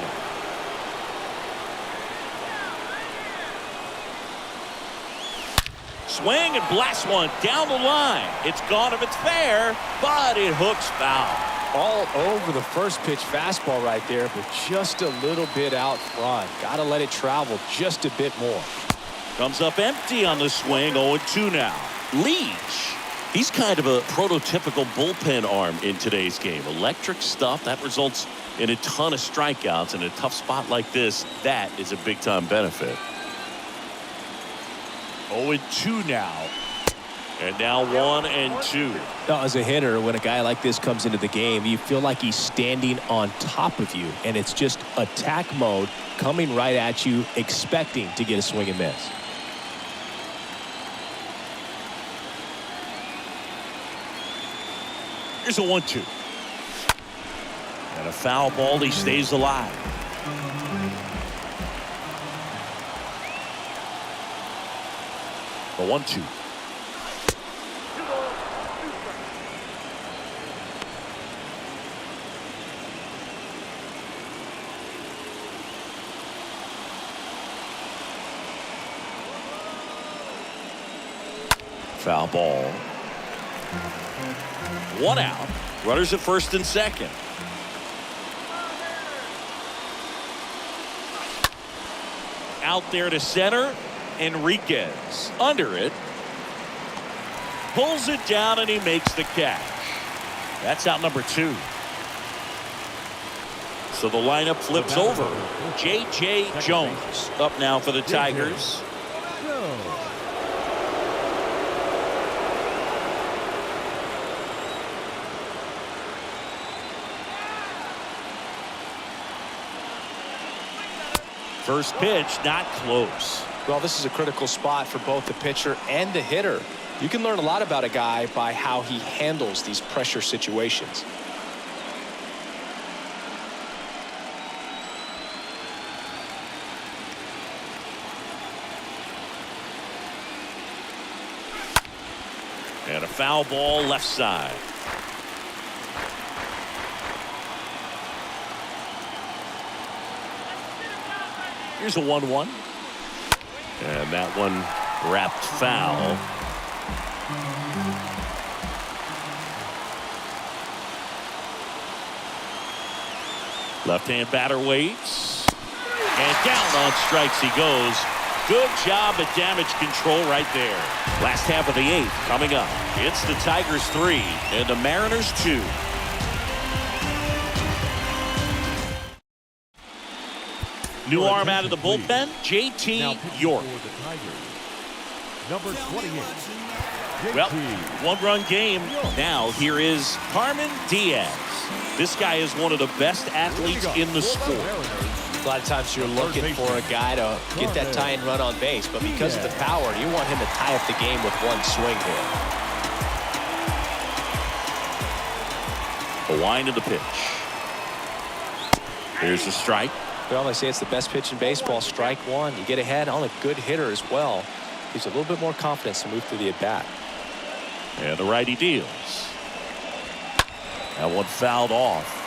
Swing and blast one down the line. It's gone if it's fair, but it hooks foul. All over the first pitch fastball right there, but just a little bit out front. Got to let it travel just a bit more. Comes up empty on the swing, 0-2 now. Leach, he's kind of a prototypical bullpen arm in today's game. Electric stuff that results in a ton of strikeouts. In a tough spot like this, that is a big-time benefit. 0-2 now. And now 1-2. As a hitter, when a guy like this comes into the game, you feel like he's standing on top of you, and it's just attack mode coming right at you, expecting to get a swing and miss. Here's a 1-2. And a foul ball. He stays alive. The 1-2. Foul ball. One out. Runners at first and second. Out there to center. Enriquez under it. Pulls it down and he makes the catch. That's out number 2. So the lineup flips over. J.J. Jones up now for the Tigers. First pitch, not close. Well, this is a critical spot for both the pitcher and the hitter. You can learn a lot about a guy by how he handles these pressure situations. And a foul ball left side. Here's a 1-1. And that one wrapped foul. Left-hand batter waits. And down on strikes he goes. Good job at damage control right there. Last half of the 8th coming up. It's the Tigers 3 and the Mariners 2. New arm out of the bullpen, JT York. For the Tigers, number 28. Well, one-run game. Now here is Carmen Diaz. This guy is one of the best athletes in the sport. A lot of times you're looking for a guy to get that tying run on base, but because of the power, you want him to tie up the game with one swing here. A wind of the pitch. Here's the strike. Well, they say it's the best pitch in baseball. Strike one. You get ahead on a good hitter as well. Gives a little bit more confidence to move through the at-bat. And the righty deals. That one fouled off.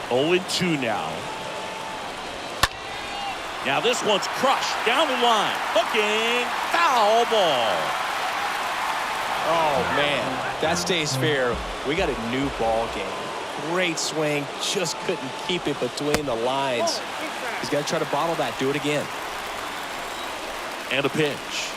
Oh, 2 now. Now this one's crushed down the line. Hooking. Foul ball. Oh, man. That stays fair. We got a new ball game. Great swing. Just couldn't keep it between the lines. He's got to try to bottle that. Do it again. And a pitch.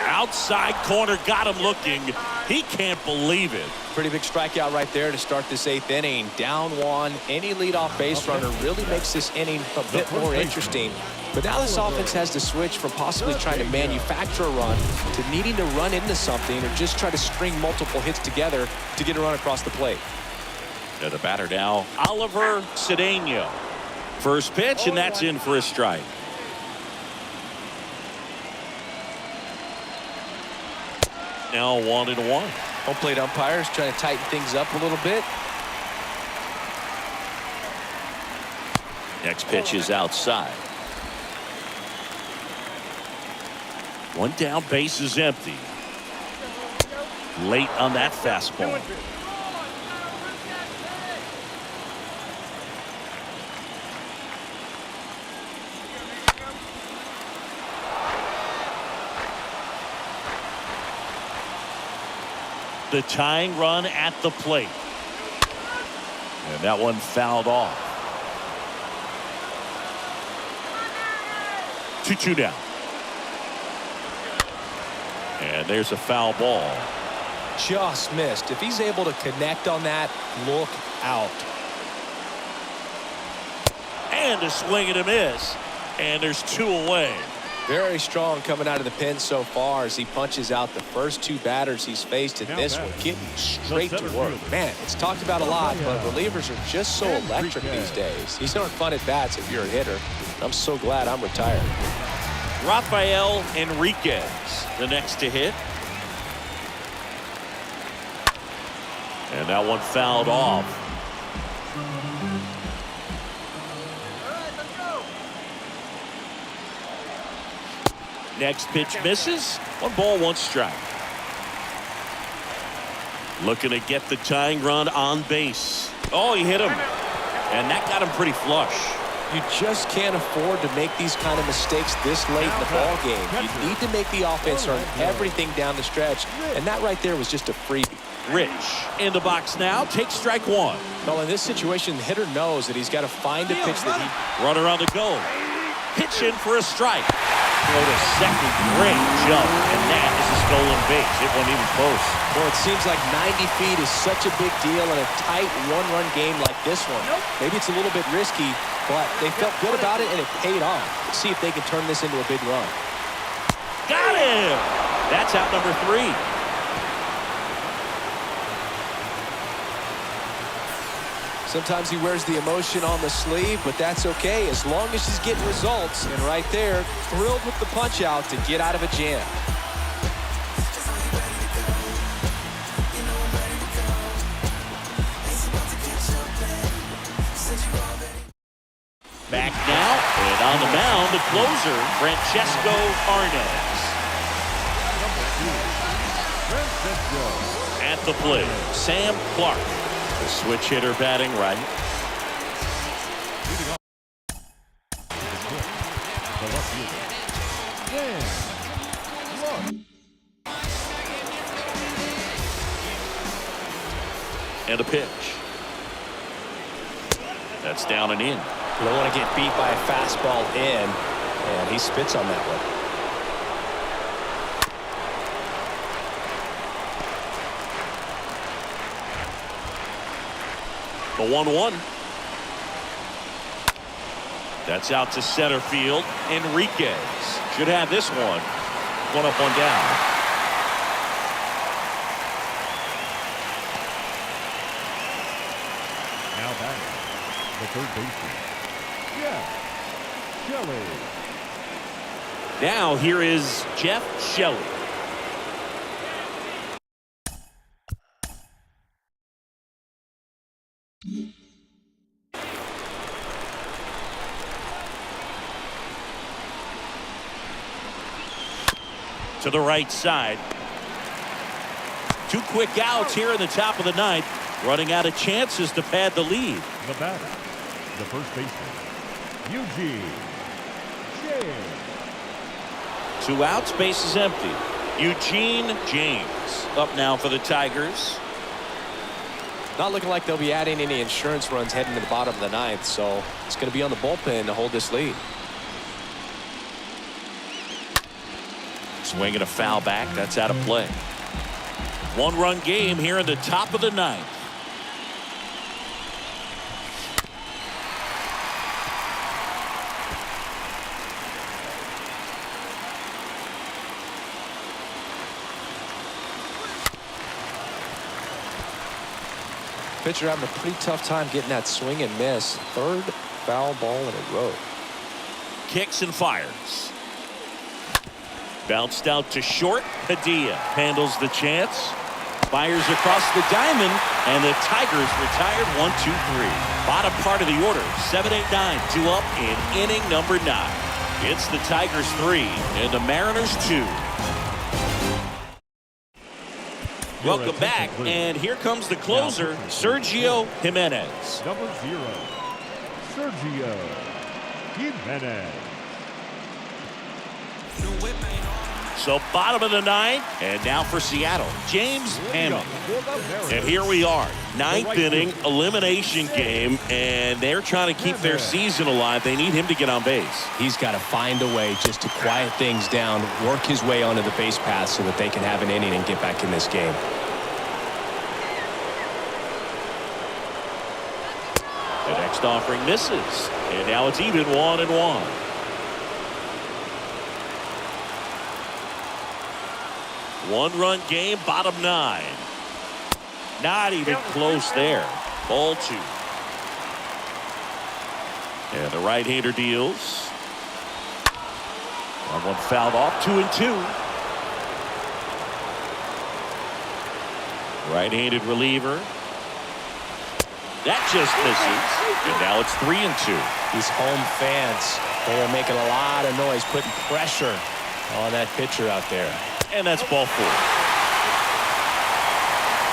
Outside corner. Got him looking. He can't believe it. Pretty big strikeout right there to start this 8th inning. Down 1. Any leadoff base runner really makes this inning a bit more interesting. But now this offense has to switch from possibly trying to manufacture a run to needing to run into something or just try to string multiple hits together to get a run across the plate. And the batter now, Oliver Cedeno. First pitch, and that's in for a strike. Now 1-1. Home plate umpires trying to tighten things up a little bit. Next pitch is outside. One down, base is empty. Late on that fastball. The tying run at the plate. And that one fouled off. 2-2 down. And there's a foul ball. Just missed. If he's able to connect on that, look out. And a swing and a miss. And there's 2 away. Very strong coming out of the pen so far as he punches out the first 2 batters he's faced in this one, getting straight to work. Man, it's talked about a lot, but relievers are just so electric these days. These aren't fun at bats if you're a hitter. I'm so glad I'm retired. Rafael Enriquez, the next to hit. And that one fouled off. Next pitch misses. 1 ball, 1 strike. Looking to get the tying run on base. Oh, he hit him. And that got him pretty flush. You just can't afford to make these kind of mistakes this late in the ball game. You need to make the offense earn everything down the stretch. And that right there was just a freebie. Rich in the box now. Takes strike 1. Well, in this situation, the hitter knows that he's got to find a pitch that he... Runner on the go. Pitch in for a strike. Throw to second. Great jump. And that is a stolen base. It wasn't even close. Well, it seems like 90 feet is such a big deal in a tight 1-run game like this one. Maybe it's a little bit risky, but they felt good about it and it paid off. Let's see if they can turn this into a big run. Got him. That's out number 3. Sometimes he wears the emotion on the sleeve, but that's okay as long as he's getting results. And right there, thrilled with the punch out to get out of a jam. Back now, and on the mound, the closer, Francesco Arnaz. At the plate, Sam Clark. The switch hitter batting right. And the pitch. That's down and in. You don't want to get beat by a fastball in, and he spits on that one. The 1-1. That's out to center field. Enriquez should have this one. One up, one down. Now batting, the third baseman, Jeff Shelley. Now here is Jeff Shelley. To the right side. 2 quick outs here in the top of the ninth. Running out of chances to pad the lead. The batter, the first baseman, Eugene James. 2 outs, base is empty. Eugene James up now for the Tigers. Not looking like they'll be adding any insurance runs heading to the bottom of the ninth, so it's going to be on the bullpen to hold this lead. Swinging a foul back. That's out of play. 1-run game here in the top of the ninth. Pitcher having a pretty tough time getting that swing and miss. 3rd foul ball in a row. Kicks and fires. Bounced out to short. Padilla handles the chance. Fires across the diamond. And the Tigers retired 1-2-3. Bottom part of the order. 7-8-9. 2 up in inning number 9. It's the Tigers 3 and the Mariners 2. Welcome back, and here comes the closer, Sergio Jimenez. Number 0, Sergio Jimenez. So bottom of the ninth, and now for Seattle, James Hamilton. And here we are, 9th inning elimination game, and they're trying to keep their season alive. They need him to get on base. He's got to find a way just to quiet things down, work his way onto the base path so that they can have an inning and get back in this game. The next offering misses, and now it's even 1-1. One-run game, bottom 9. Not even close there. Ball 2. And the right-hander deals. 1-1 fouled off. 2-2. Right-handed reliever. That just misses. And now it's 3-2. These home fans, they are making a lot of noise, putting pressure on that pitcher out there. And that's ball 4.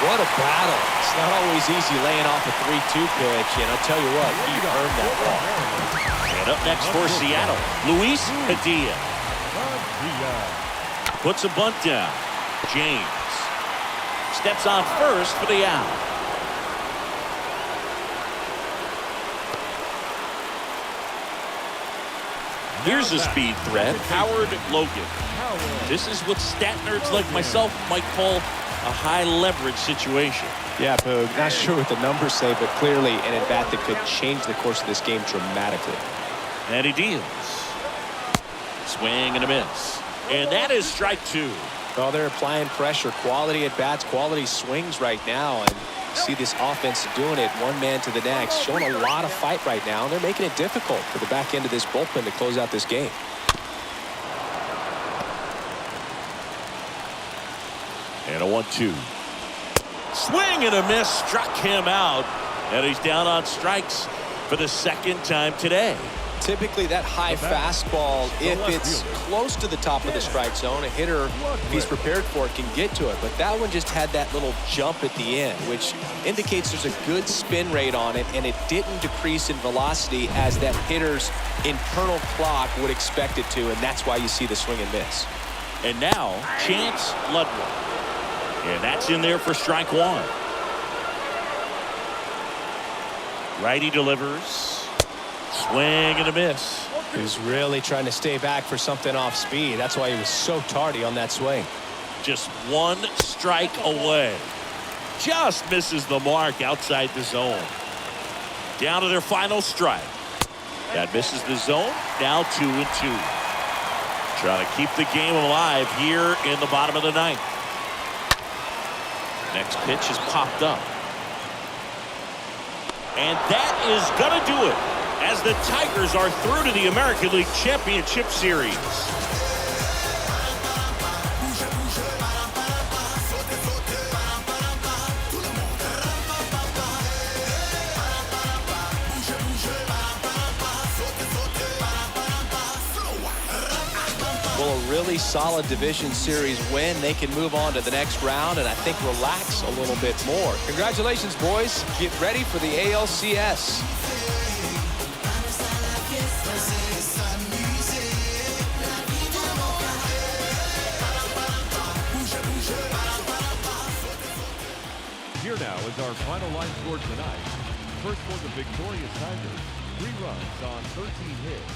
What a battle. It's not always easy laying off a 3-2 pitch, and I'll tell you what, he earned that ball. And up next for Seattle, Luis Padilla. Puts a bunt down. James steps on first for the out. Here's a speed threat, Howard Logan. This is what stat nerds like myself might call a high-leverage situation. Yeah, Poog, not sure what the numbers say, but clearly an at-bat that could change the course of this game dramatically. And he deals. Swing and a miss. And that is strike 2. Well, they're applying pressure, quality at-bats, quality swings right now, and see this offense doing it one man to the next, showing a lot of fight right now, and they're making it difficult for the back end of this bullpen to close out this game. And a 1-2. Swing and a miss, struck him out, and he's down on strikes for the 2nd time today. Typically that high fastball, if it's close to the top of the strike zone, a hitter, if he's prepared for it, can get to it. But that one just had that little jump at the end, which indicates there's a good spin rate on it, and it didn't decrease in velocity as that hitter's internal clock would expect it to, and that's why you see the swing and miss. And now, Chance Ludwig. And that's in there for strike 1. Righty delivers. Swing and a miss. He was really trying to stay back for something off speed. That's why he was so tardy on that swing. Just one strike away. Just misses the mark outside the zone. Down to their final strike. That misses the zone. Now 2-2. Trying to keep the game alive here in the bottom of the ninth. Next pitch is popped up. And that is going to do it as the Tigers are through to the American League Championship Series. Well, a really solid division series win. They can move on to the next round and I think relax a little bit more. Congratulations, boys. Get ready for the ALCS. Here now is our final line score tonight. First for the victorious Tigers, 3 runs on 13 hits.